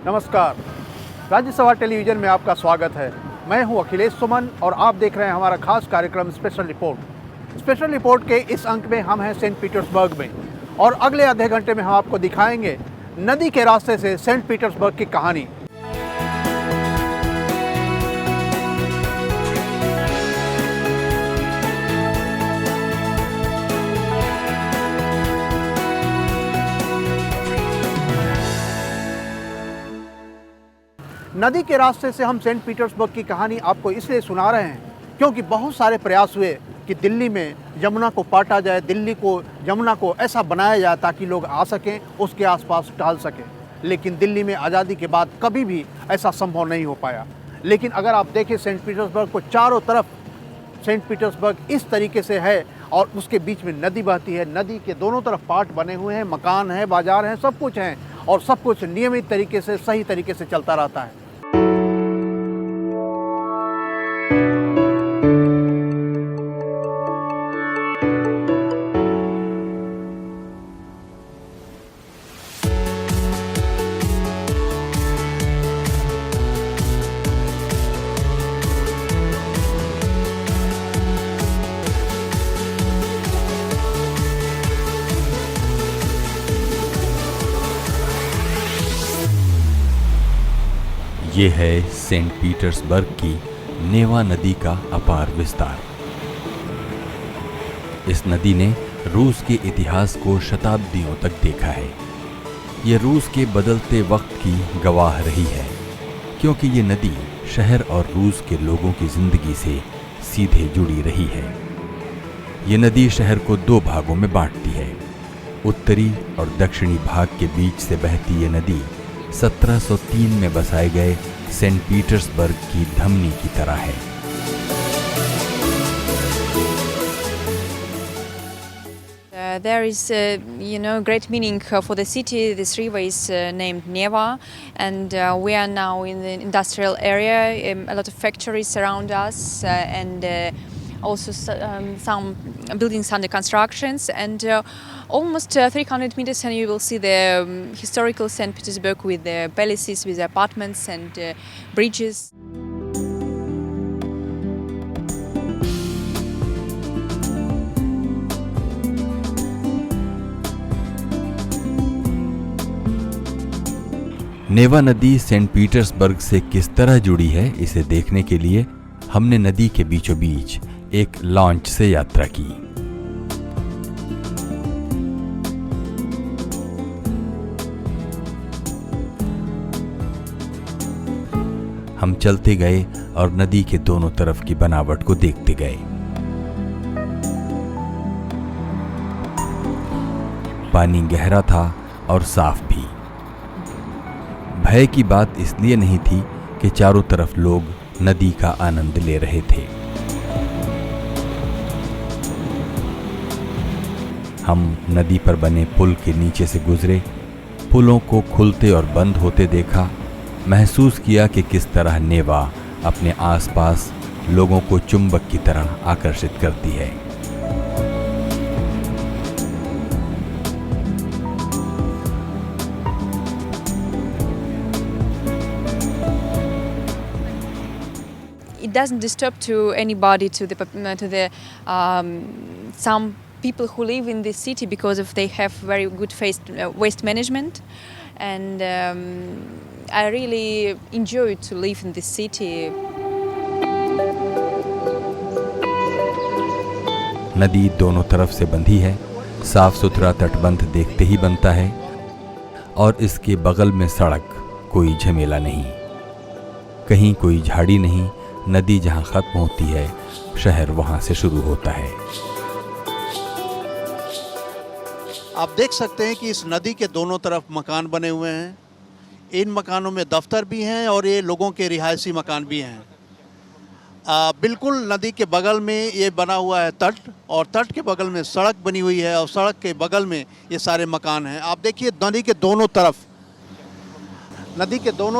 नमस्कार। राज्यसभा टेलीविज़न में आपका स्वागत है। मैं हूं अखिलेश सुमन और आप देख रहे हैं हमारा खास कार्यक्रम स्पेशल रिपोर्ट। स्पेशल रिपोर्ट के इस अंक में हम हैं सेंट पीटर्सबर्ग में और अगले आधे घंटे में हम आपको दिखाएंगे नदी के रास्ते से सेंट पीटर्सबर्ग की कहानी। नदी के रास्ते से हम सेंट पीटर्सबर्ग की कहानी आपको इसलिए सुना रहे हैं क्योंकि बहुत सारे प्रयास हुए कि दिल्ली में यमुना को पाटा जाए, दिल्ली को यमुना को ऐसा बनाया जाए ताकि लोग आ सकें, उसके आसपास टहल सकें। लेकिन दिल्ली में आज़ादी के बाद कभी भी ऐसा संभव नहीं हो पाया। लेकिन अगर आप देखें सेंट पीटर्सबर्ग को, चारों तरफ सेंट पीटर्सबर्ग इस तरीके से है और उसके बीच में नदी बहती है। नदी के दोनों तरफ पार्ट बने हुए हैं, मकान है, बाजार हैं, सब कुछ हैं और सब कुछ नियमित तरीके से, सही तरीके से चलता रहता है। ये है सेंट पीटर्सबर्ग की नेवा नदी का अपार विस्तार। इस नदी ने रूस के इतिहास को शताब्दियों तक देखा है। ये रूस के बदलते वक्त की गवाह रही है क्योंकि ये नदी शहर और रूस के लोगों की जिंदगी से सीधे जुड़ी रही है। ये नदी शहर को दो भागों में बांटती है। उत्तरी और दक्षिणी भाग के बीच से बहती ये नदी 1703 में बसाए गए सेंट पीटर्सबर्ग की धमनी की तरह है। There is, great meaning for the city. This river is named Neva, and we are now in the industrial area. A lot of factories surround us, and also some buildings under constructions. And almost 300 meters, and you will see the historical St. Petersburg with the palaces, with the apartments and bridges. नेवा नदी Saint Petersburg से किस तरह जुड़ी है, इसे देखने के लिए हमने नदी के बीचों बीच एक लॉन्च से यात्रा की। हम चलते गए और नदी के दोनों तरफ की बनावट को देखते गए। पानी गहरा था और साफ भी। भय की बात इसलिए नहीं थी कि चारों तरफ लोग नदी का आनंद ले रहे थे। हम नदी पर बने पुल के नीचे से गुजरे, पुलों को खुलते और बंद होते देखा, महसूस किया कि किस तरह नेवा अपने आसपास लोगों को चुंबक की तरह आकर्षित करती है। It doesn't disturb to anybody, to the some people who live in this city because of they have very good waste management, and I really enjoy to live in this city. नदी दोनों तरफ से बंधी है। साफ सुथरा तटबंध देखते ही बनता है और इसके बगल में सड़क, कोई झमेला नहीं, कहीं कोई झाड़ी नहीं। नदी जहां खत्म होती है, शहर वहां से शुरू होता है। आप देख सकते हैं कि इस नदी के दोनों तरफ मकान बने हुए हैं। इन मकानों में दफ्तर भी हैं और ये लोगों के रिहायशी मकान भी हैं। बिल्कुल नदी के बगल में ये बना हुआ है तट, और तट के बगल में सड़क बनी हुई है और सड़क के बगल में ये सारे मकान हैं। आप देखिए नदी के दोनों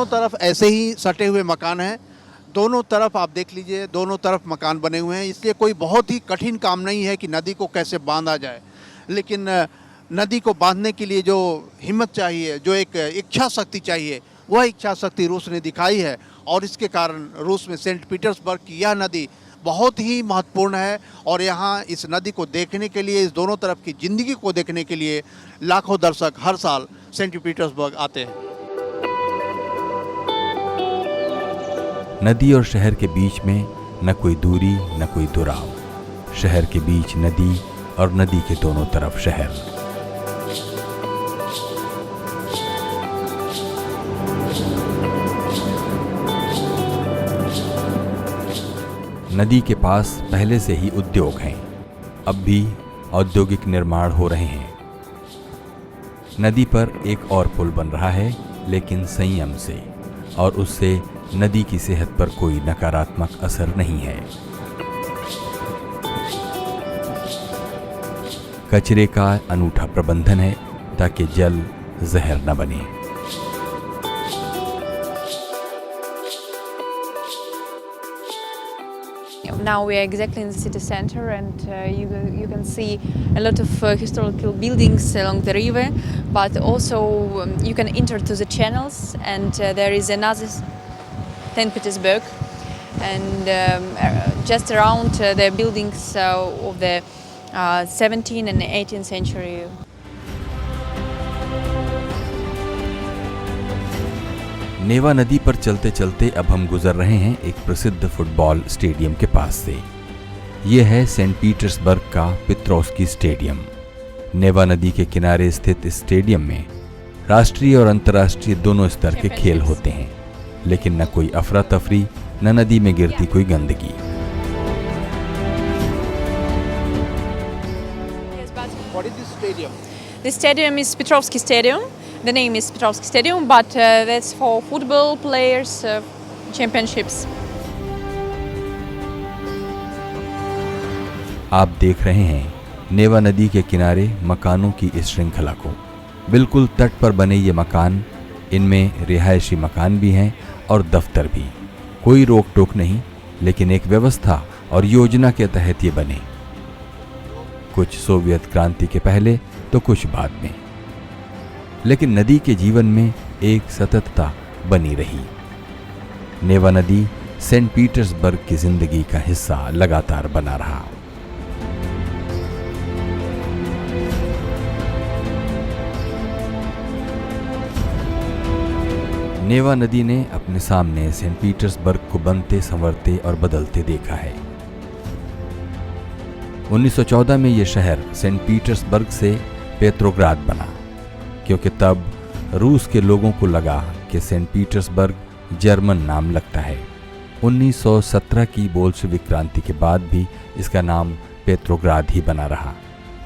तरफ ऐसे ही सटे हुए मकान हैं। दोनों तरफ आप देख लीजिए, दोनों तरफ मकान बने हुए हैं। इसलिए कोई बहुत ही कठिन काम नहीं है कि नदी को कैसे बांधा जाए, लेकिन नदी को बांधने के लिए जो हिम्मत चाहिए, जो एक इच्छा शक्ति चाहिए, वह इच्छा शक्ति रूस ने दिखाई है और इसके कारण रूस में सेंट पीटर्सबर्ग की यह नदी बहुत ही महत्वपूर्ण है। और यहाँ इस नदी को देखने के लिए, इस दोनों तरफ की ज़िंदगी को देखने के लिए लाखों दर्शक हर साल सेंट पीटर्सबर्ग आते हैं। नदी और शहर के बीच में न कोई दूरी न कोई दुराव, शहर के बीच नदी और नदी के दोनों तरफ शहर। नदी के पास पहले से ही उद्योग हैं, अब भी औद्योगिक निर्माण हो रहे हैं। नदी पर एक और पुल बन रहा है, लेकिन संयम से, और उससे नदी की सेहत पर कोई नकारात्मक असर नहीं है। कचरे का अनूठा प्रबंधन है ताकि जल जहर न बने। Now we are exactly in the city center, and you can see a lot of historical buildings along the river, but also you can enter to the channels, and there is another St. Petersburg, and just around the buildings of the 17th and 18th century. नेवा नदी पर चलते चलते अब हम गुजर रहे हैं एक प्रसिद्ध फुटबॉल स्टेडियम के पास से। यह है सेंट पीटर्सबर्ग का पेट्रोव्स्की स्टेडियम। नेवा नदी के किनारे स्थित इस स्टेडियम में राष्ट्रीय और अंतर्राष्ट्रीय दोनों स्तर के खेल होते हैं, लेकिन न कोई अफरा तफरी, न नदी में गिरती कोई गंदगी। What is this stadium? The stadium is Petrovsky Stadium. The name is Petrovsky Stadium, but that's for football players championships. आप देख रहे हैं नेवा नदी के किनारे मकानों की इस श्रृंखला को। बिल्कुल तट पर बने ये मकान, इनमें रिहायशी मकान भी हैं और दफ्तर भी। कोई रोक टोक नहीं, लेकिन एक व्यवस्था और योजना के तहत ये बने। कुछ सोवियत क्रांति के पहले तो कुछ बाद में, लेकिन नदी के जीवन में एक सततता बनी रही। नेवा नदी सेंट पीटर्सबर्ग की जिंदगी का हिस्सा लगातार बना रहा। नेवा नदी ने अपने सामने सेंट पीटर्सबर्ग को बनते, संवरते और बदलते देखा है। 1914 में यह शहर सेंट पीटर्सबर्ग से पेट्रोग्राद बना, क्योंकि तब रूस के लोगों को लगा कि सेंट पीटर्सबर्ग जर्मन नाम लगता है। 1917 की बोल्शेविक क्रांति के बाद भी इसका नाम पेट्रोग्राद ही बना रहा,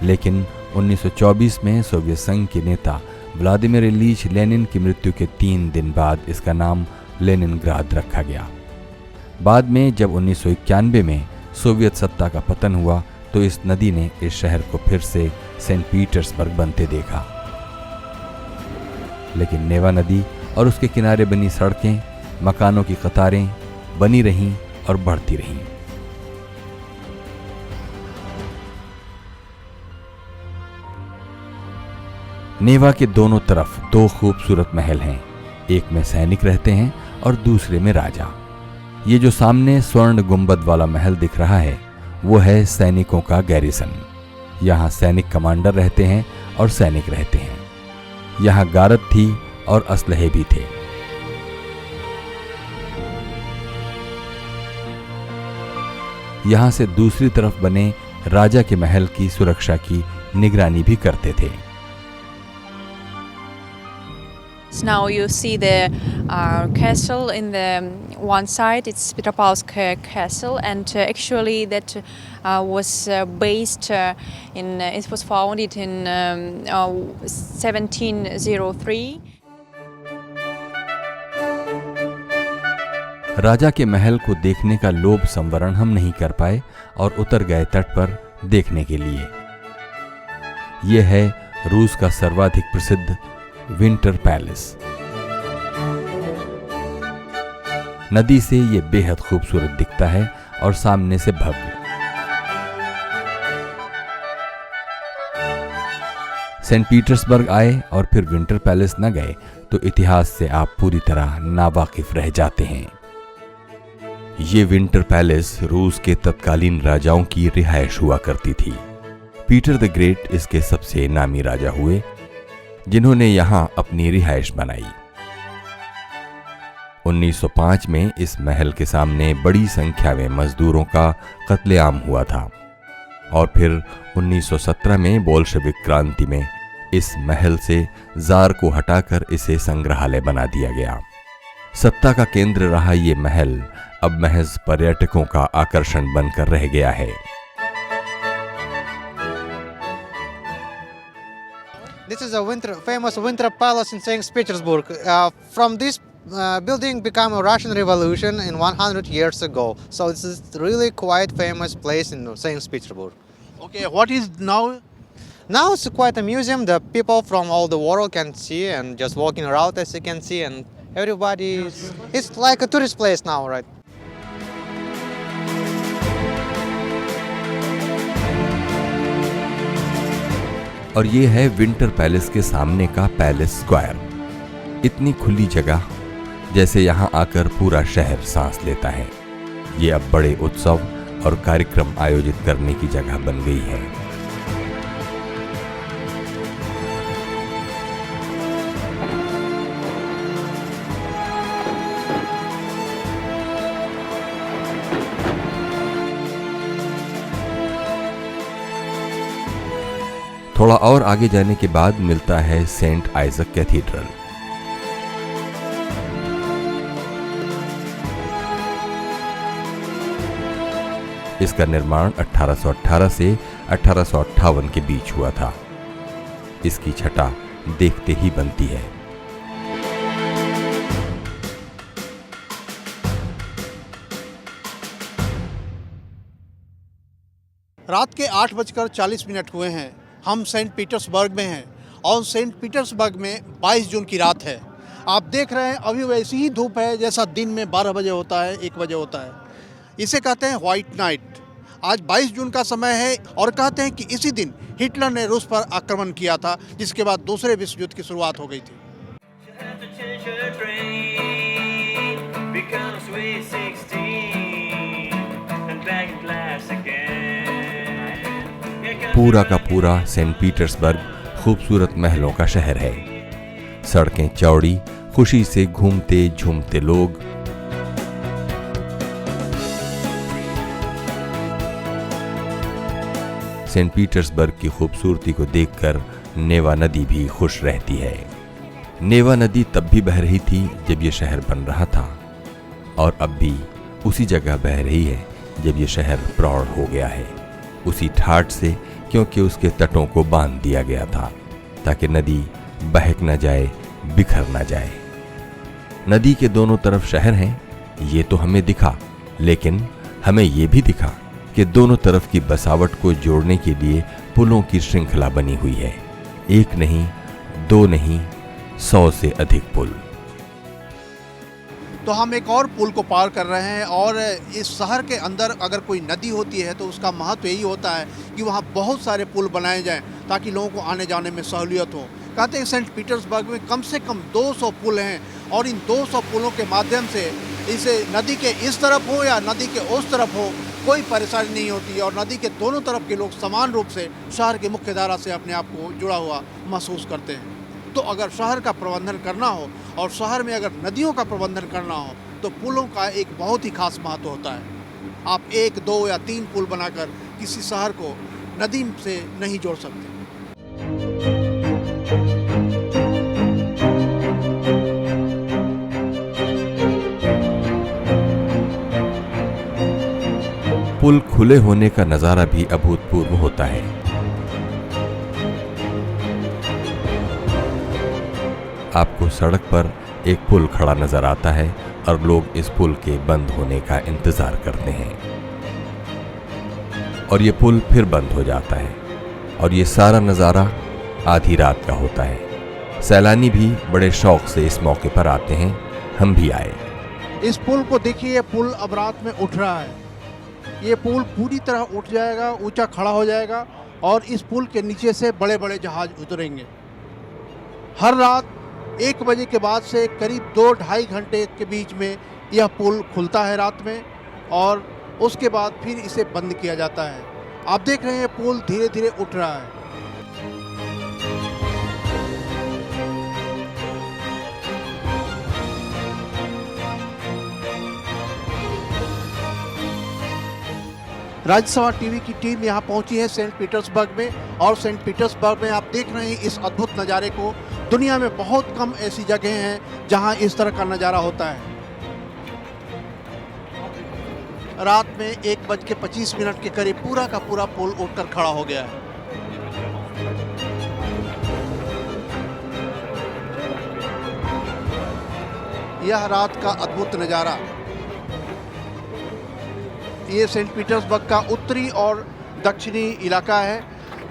लेकिन 1924 में सोवियत संघ के नेता व्लादिमीर इलीच लेनिन की मृत्यु के 3 दिन बाद इसका नाम लेनिनग्राद रखा गया। बाद में जब 1991 में सोवियत सत्ता का पतन हुआ, तो इस नदी ने इस शहर को फिर से सेंट पीटर्सबर्ग बनते देखा। लेकिन नेवा नदी और उसके किनारे बनी सड़कें, मकानों की कतारें बनी रहीं और बढ़ती रहीं। नेवा के दोनों तरफ 2 खूबसूरत महल हैं। एक में सैनिक रहते हैं और दूसरे में राजा। ये जो सामने स्वर्ण गुंबद वाला महल दिख रहा है, वो है सैनिकों का गैरिसन। यहाँ सैनिक कमांडर रहते हैं और सैनिक रहते हैं। यहाँ गारद थी और असलहे भी थे। यहाँ से दूसरी तरफ बने राजा के महल की सुरक्षा की निगरानी भी करते थे। Now you see the castle in the one side. It's Petropavlovsk Castle, and actually that was based in. It was founded in 1703. राजा के महल को देखने का लोभ संवरण हम नहीं कर पाए और उतर गए तट पर देखने के लिए। यह है रूस का सर्वाधिक प्रसिद्ध विंटर पैलेस। नदी से यह बेहद खूबसूरत दिखता है और सामने से भव्य। सेंट पीटर्सबर्ग आए और फिर विंटर पैलेस न गए तो इतिहास से आप पूरी तरह नावाकिफ रह जाते हैं। ये विंटर पैलेस रूस के तत्कालीन राजाओं की रिहायश हुआ करती थी। पीटर द ग्रेट इसके सबसे नामी राजा हुए जिन्होंने यहां अपनी रिहायश बनाई। 1905 में इस महल के सामने बड़ी संख्या में मजदूरों का कत्लेआम हुआ था और फिर 1917 में बोल्शेविक क्रांति में इस महल से जार को हटाकर इसे संग्रहालय बना दिया गया। सत्ता का केंद्र रहा ये महल अब महज पर्यटकों का आकर्षण बनकर रह गया है। This is a famous winter palace in St. Petersburg. From this building became a Russian Revolution in 100 years ago. So this is really quite famous place in St. Petersburg. Okay, what is now? Now it's quite a museum. The people from all the world can see and just walking around as you can see, and everybody it's like a tourist place now, right? और ये है winter palace के सामने का palace square. इतनी खुली जगह जैसे यहाँ आकर पूरा शहर सांस लेता है। ये अब बड़े उत्सव और कार्यक्रम आयोजित करने की जगह बन गई है। थोड़ा और आगे जाने के बाद मिलता है सेंट आइजक कैथीड्रल। इसका निर्माण 1818 से 1858 के बीच हुआ था। इसकी छटा देखते ही बनती है। रात के 8:40 हुए हैं। हम सेंट पीटर्सबर्ग में हैं और सेंट पीटर्सबर्ग में 22 जून की रात है। आप देख रहे हैं अभी वैसी ही धूप है जैसा दिन में 12 बजे होता है, 1 बजे होता है। इसे कहते हैं व्हाइट नाइट। आज 22 जून का समय है और कहते हैं कि इसी दिन हिटलर ने रूस पर आक्रमण किया था, जिसके बाद दूसरे विश्व युद्ध की शुरुआत हो गई थी। पूरा का पूरा सेंट पीटर्सबर्ग खूबसूरत महलों का शहर है। सड़कें चौड़ी, खुशी से घूमते झूमते लोग। सेंट पीटर्सबर्ग की खूबसूरती को देखकर नेवा नदी भी खुश रहती है। नेवा नदी तब भी बह रही थी जब ये शहर बन रहा था और अब भी उसी जगह बह रही है जब ये शहर प्रौढ़ हो गया है, उसी ठाठ से, क्योंकि उसके तटों को बांध दिया गया था ताकि नदी बहक न जाए, बिखर न जाए। नदी के दोनों तरफ शहर हैं, ये तो हमें दिखा, लेकिन हमें ये भी दिखा कि दोनों तरफ की बसावट को जोड़ने के लिए पुलों की श्रृंखला बनी हुई है। एक नहीं, दो नहीं, 100 से अधिक पुल। तो हम एक और पुल को पार कर रहे हैं और इस शहर के अंदर अगर कोई नदी होती है तो उसका महत्व यही होता है कि वहाँ बहुत सारे पुल बनाए जाएं ताकि लोगों को आने जाने में सहूलियत हो। कहते हैं सेंट पीटर्सबर्ग में कम से कम 200 पुल हैं और इन 200 पुलों के माध्यम से इसे नदी के इस तरफ हो या नदी के उस तरफ हो कोई परेशानी नहीं होती और नदी के दोनों तरफ के लोग समान रूप से शहर की मुख्य धारा से अपने आप को जुड़ा हुआ महसूस करते हैं। तो अगर शहर का प्रबंधन करना हो और शहर में अगर नदियों का प्रबंधन करना हो तो पुलों का एक बहुत ही खास महत्व होता है। आप 1, 2 या 3 पुल बनाकर किसी शहर को नदी से नहीं जोड़ सकते। पुल खुले होने का नजारा भी अभूतपूर्व होता है। आपको सड़क पर एक पुल खड़ा नजर आता है और लोग इस पुल के बंद होने का इंतजार करते हैं और ये पुल फिर बंद हो जाता है और ये सारा नजारा आधी रात का होता है। सैलानी भी बड़े शौक से इस मौके पर आते हैं, हम भी आए। इस पुल को देखिए, पुल अब रात में उठ रहा है। ये पुल पूरी तरह उठ जाएगा, ऊंचा खड़ा हो जाएगा और इस पुल के नीचे से बड़े बड़े जहाज उतरेंगे। हर रात 1 बजे के बाद से करीब 2-2.5 घंटे के बीच में यह पुल खुलता है रात में, और उसके बाद फिर इसे बंद किया जाता है। आप देख रहे हैं पुल धीरे धीरे उठ रहा है। राज्यसभा टीवी की टीम यहाँ पहुंची है सेंट पीटर्सबर्ग में, और सेंट पीटर्सबर्ग में आप देख रहे हैं इस अद्भुत नज़ारे को। दुनिया में बहुत कम ऐसी जगह हैं जहाँ इस तरह का नज़ारा होता है। रात में 1:25 के करीब पूरा का पूरा पुल उठकर खड़ा हो गया है। यह रात का अद्भुत नज़ारा। ये सेंट पीटर्सबर्ग का उत्तरी और दक्षिणी इलाका है।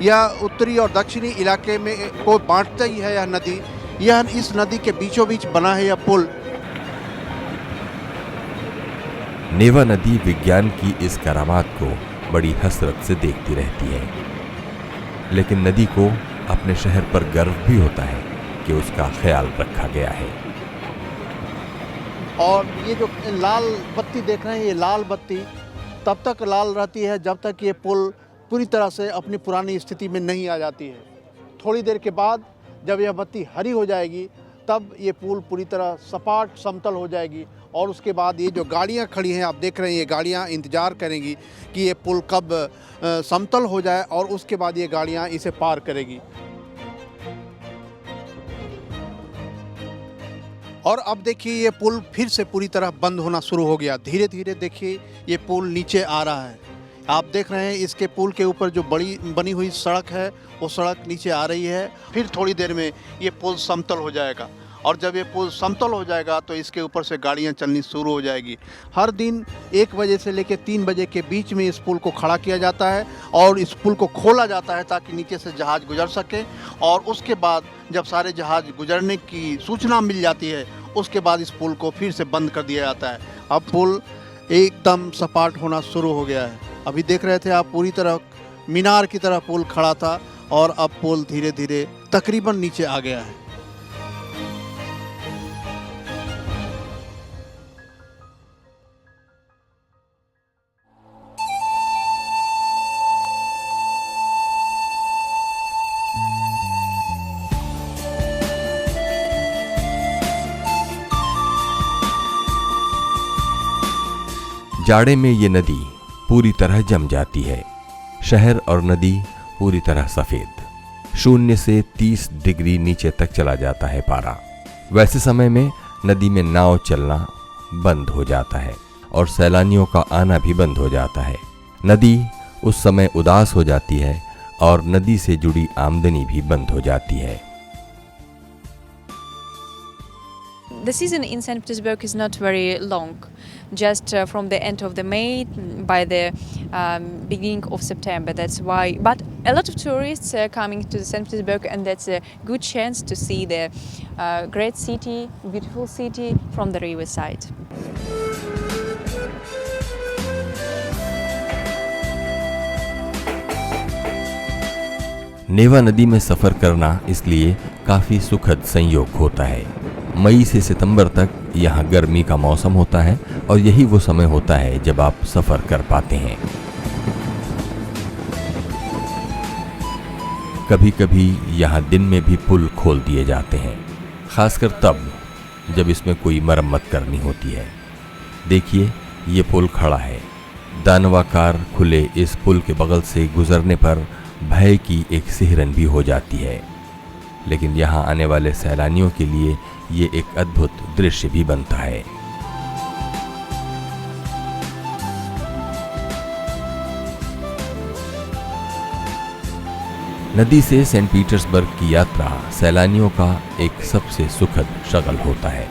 यह उत्तरी और दक्षिणी इलाके में को बांटता ही है यह नदी। यह इस नदी के बीचों बीच बना है यह पुल। नेवा नदी विज्ञान की इस करामात को बड़ी हसरत से देखती रहती है, लेकिन नदी को अपने शहर पर गर्व भी होता है कि उसका ख्याल रखा गया है। और ये जो लाल बत्ती देख रहे हैं, ये लाल बत्ती तब तक लाल रहती है जब तक ये पुल पूरी तरह से अपनी पुरानी स्थिति में नहीं आ जाती है। थोड़ी देर के बाद जब यह बत्ती हरी हो जाएगी तब ये पुल पूरी तरह सपाट समतल हो जाएगी, और उसके बाद ये जो गाड़ियाँ खड़ी हैं आप देख रहे हैं, ये गाड़ियाँ इंतज़ार करेंगी कि ये पुल कब समतल हो जाए, और उसके बाद ये गाड़ियाँ इसे पार करेगी। और अब देखिए ये पुल फिर से पूरी तरह बंद होना शुरू हो गया। धीरे धीरे देखिए ये पुल नीचे आ रहा है। आप देख रहे हैं इसके पुल के ऊपर जो बनी हुई सड़क है वो सड़क नीचे आ रही है। फिर थोड़ी देर में ये पुल समतल हो जाएगा, और जब ये पुल समतल हो जाएगा तो इसके ऊपर से गाड़ियां चलनी शुरू हो जाएगी। हर दिन 1 बजे से लेकर 3 बजे के बीच में इस पुल को खड़ा किया जाता है और इस पुल को खोला जाता है ताकि नीचे से जहाज़ गुजर सके, और उसके बाद जब सारे जहाज़ गुजरने की सूचना मिल जाती है उसके बाद इस पुल को फिर से बंद कर दिया जाता है। अब पुल एकदम सपाट होना शुरू हो गया है। अभी देख रहे थे आप पूरी तरह मीनार की तरह पुल खड़ा था, और अब पुल धीरे धीरे तकरीबन नीचे आ गया है। जाड़े में ये नदी पूरी तरह जम जाती है। शहर और नदी पूरी तरह सफ़ेद। 0 से 30 डिग्री नीचे तक चला जाता है पारा। वैसे समय में नदी में नाव चलना बंद हो जाता है और सैलानियों का आना भी बंद हो जाता है। नदी उस समय उदास हो जाती है और नदी से जुड़ी आमदनी भी बंद हो जाती है। The season in St. Petersburg is not very long, just from the end of the May by the beginning of September. That's why, but a lot of tourists are coming to St. Petersburg, and that's a good chance to see the great city, beautiful city from the riverside. नेवा नदी में सफ़र करना इसलिए काफ़ी सुखद संयोग होता है। मई से सितंबर तक यहाँ गर्मी का मौसम होता है और यही वो समय होता है जब आप सफ़र कर पाते हैं। कभी कभी यहाँ दिन में भी पुल खोल दिए जाते हैं, खासकर तब जब इसमें कोई मरम्मत करनी होती है। देखिए ये पुल खड़ा है। दानवाकार खुले इस पुल के बगल से गुजरने पर भय की एक सिहरन भी हो जाती है, लेकिन यहाँ आने वाले सैलानियों के लिए ये एक अद्भुत दृश्य भी बनता है। नदी से सेंट पीटर्सबर्ग की यात्रा सैलानियों का एक सबसे सुखद शगल होता है।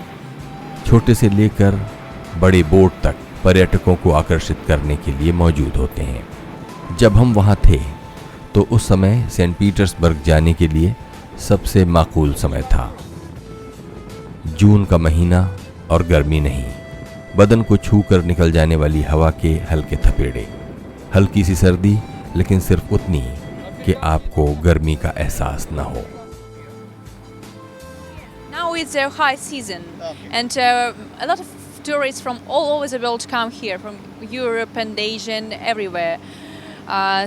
छोटे से लेकर बड़े बोट तक पर्यटकों को आकर्षित करने के लिए मौजूद होते हैं। जब हम वहाँ थे तो उस समय सेंट पीटर्सबर्ग जाने के लिए सबसे माकूल समय था। जून का महीना और गर्मी नहीं, बदन को छू कर निकल जाने वाली हवा के हल्के थपेड़े, हल्की सी सर्दी, लेकिन सिर्फ उतनी ही कि आपको गर्मी का एहसास न हो। Now it's a high season, and a lot of tourists from all over the world come here, from Europe and Asia and everywhere.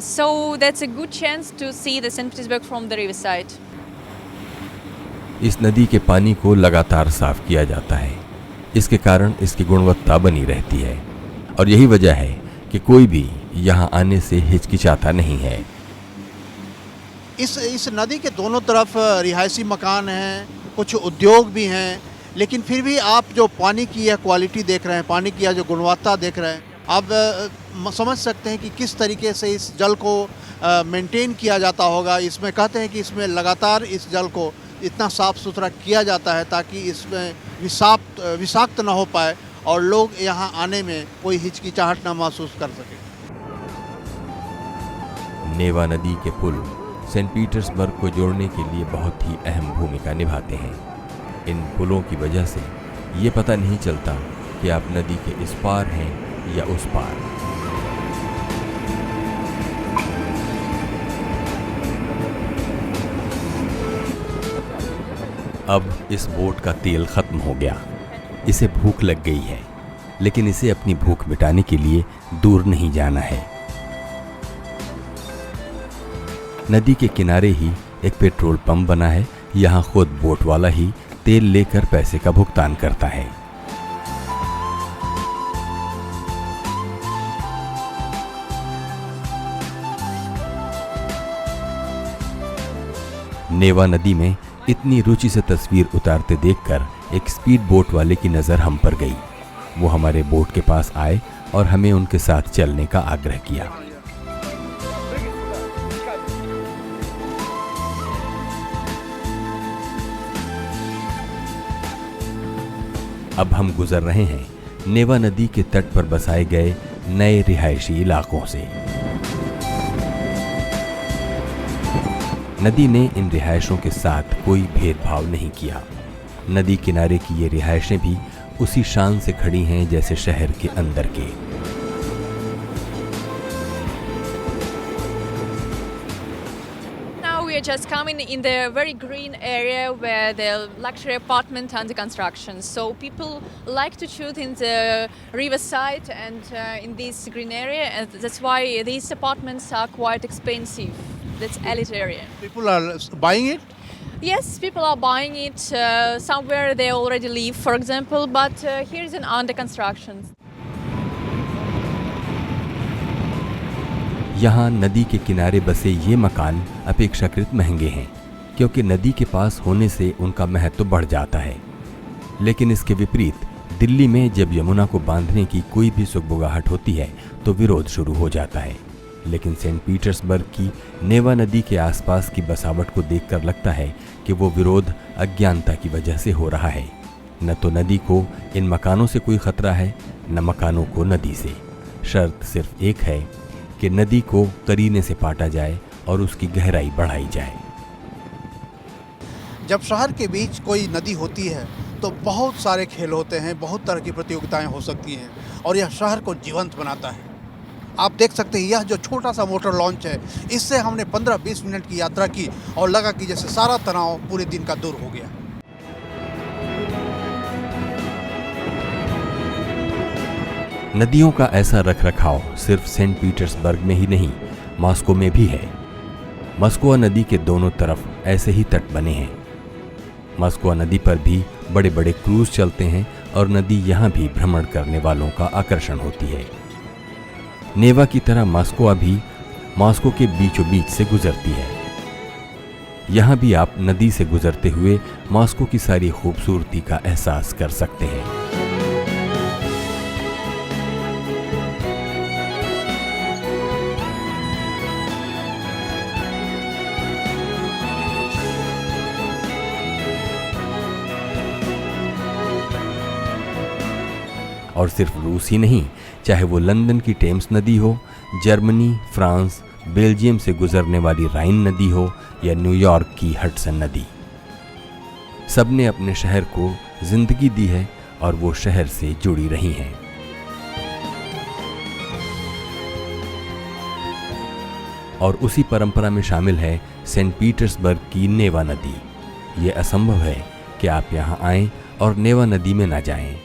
So that's a good chance to see the St. Petersburg from the riverside. इस नदी के पानी को लगातार साफ किया जाता है। इसके कारण इसकी गुणवत्ता बनी रहती है और यही वजह है कि कोई भी यहाँ आने से हिचकिचाता नहीं है। इस नदी के दोनों तरफ रिहायशी मकान हैं, कुछ उद्योग भी हैं, लेकिन फिर भी आप जो पानी की यह क्वालिटी देख रहे हैं, पानी की यह जो गुणवत्ता देख रहे हैं, आप समझ सकते हैं कि किस तरीके से इस जल को मेंटेन किया जाता होगा। इसमें कहते हैं कि इसमें लगातार इस जल को इतना साफ़ सुथरा किया जाता है ताकि इसमें विषाक्त ना हो पाए और लोग यहाँ आने में कोई हिचकिचाहट ना महसूस कर सके। नेवा नदी के पुल सेंट पीटर्सबर्ग को जोड़ने के लिए बहुत ही अहम भूमिका निभाते हैं। इन पुलों की वजह से ये पता नहीं चलता कि आप नदी के इस पार हैं या उस पार। अब इस बोट का तेल खत्म हो गया। इसे भूख लग गई है, लेकिन इसे अपनी भूख मिटाने के लिए दूर नहीं जाना है। नदी के किनारे ही एक पेट्रोल पंप बना है। यहाँ खुद बोट वाला ही तेल लेकर पैसे का भुगतान करता है। नेवा नदी में इतनी रुचि से तस्वीर उतारते देखकर एक स्पीड बोट वाले की नज़र हम पर गई। वो हमारे बोट के पास आए और हमें उनके साथ चलने का आग्रह किया। अब हम गुजर रहे हैं नेवा नदी के तट पर बसाए गए नए रिहायशी इलाकों से। नदी ने इन रिहायशों के साथ कोई भेदभाव नहीं किया। नदी किनारे की ये रिहायशें भी उसी शान से खड़ी हैं जैसे शहर के अंदर के। Now we are just coming in the very green area where the luxury apartment under construction. So people like to shoot in the riverside and in this green area, and that's why these apartments are quite expensive. That's elite area. People are buying it? Yes, people are buying it. Somewhere they already live, for example, but here is an under construction. यहाँ नदी के किनारे बसे ये मकान अपेक्षाकृत महंगे हैं, क्योंकि नदी के पास होने से उनका महत्व बढ़ जाता है। लेकिन इसके विपरीत दिल्ली में जब यमुना को बांधने की कोई भी सुगबुगाहट होती है तो विरोध शुरू हो जाता है। लेकिन सेंट पीटर्सबर्ग की नेवा नदी के आसपास की बसावट को देखकर लगता है कि वो विरोध अज्ञानता की वजह से हो रहा है। न तो नदी को इन मकानों से कोई खतरा है, न मकानों को नदी से। शर्त सिर्फ एक है कि नदी को करीने से पाटा जाए और उसकी गहराई बढ़ाई जाए। जब शहर के बीच कोई नदी होती है तो बहुत सारे खेल होते हैं, बहुत तरह की प्रतियोगिताएं हो सकती हैं और यह शहर को जीवंत बनाता है। आप देख सकते हैं यह जो छोटा सा मोटर लॉन्च है, इससे हमने 15-20 मिनट की यात्रा की और लगा कि जैसे सारा तनाव पूरे दिन का दूर हो गया। नदियों का ऐसा रखरखाव सिर्फ सेंट पीटर्सबर्ग में ही नहीं, मॉस्को में भी है। मस्कोवा नदी के दोनों तरफ ऐसे ही तट बने हैं। मस्कोवा नदी पर भी बड़े बड़े क्रूज चलते हैं और नदी यहाँ भी भ्रमण करने वालों का आकर्षण होती है। नेवा की तरह मॉस्कोवा भी मॉस्को के बीचों बीच से गुजरती है। यहाँ भी आप नदी से गुजरते हुए मॉस्को की सारी खूबसूरती का एहसास कर सकते हैं। और सिर्फ रूस ही नहीं, चाहे वो लंदन की टेम्स नदी हो, जर्मनी, फ्रांस, बेल्जियम से गुजरने वाली राइन नदी हो या न्यूयॉर्क की हडसन नदी, सबने अपने शहर को जिंदगी दी है और वो शहर से जुड़ी रही हैं। और उसी परंपरा में शामिल है सेंट पीटर्सबर्ग की नेवा नदी। ये असंभव है कि आप यहाँ आएं और नेवा नदी में ना जाएं।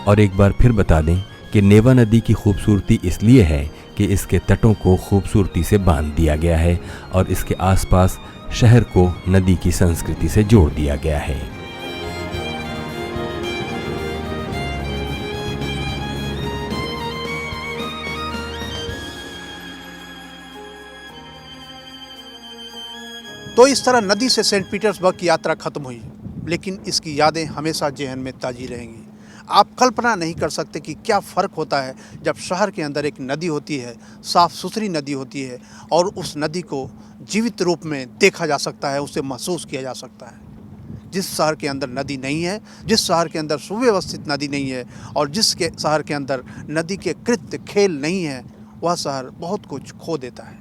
और एक बार फिर बता दें कि नेवा नदी की खूबसूरती इसलिए है कि इसके तटों को खूबसूरती से बांध दिया गया है और इसके आसपास शहर को नदी की संस्कृति से जोड़ दिया गया है। तो इस तरह नदी से सेंट पीटर्सबर्ग की यात्रा खत्म हुई, लेकिन इसकी यादें हमेशा जहन में ताज़ी रहेंगी। आप कल्पना नहीं कर सकते कि क्या फ़र्क होता है जब शहर के अंदर एक नदी होती है, साफ़ सुथरी नदी होती है, और उस नदी को जीवित रूप में देखा जा सकता है, उसे महसूस किया जा सकता है। जिस शहर के अंदर नदी नहीं है, जिस शहर के अंदर सुव्यवस्थित नदी नहीं है, और जिसके शहर के अंदर नदी के कृत्य खेल नहीं है, वह शहर बहुत कुछ खो देता है।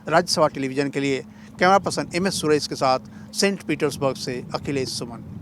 राज्यसभा टेलीविज़न के लिए कैमरा पर्सन MS सुरेश के साथ सेंट पीटर्सबर्ग से अखिलेश सुमन।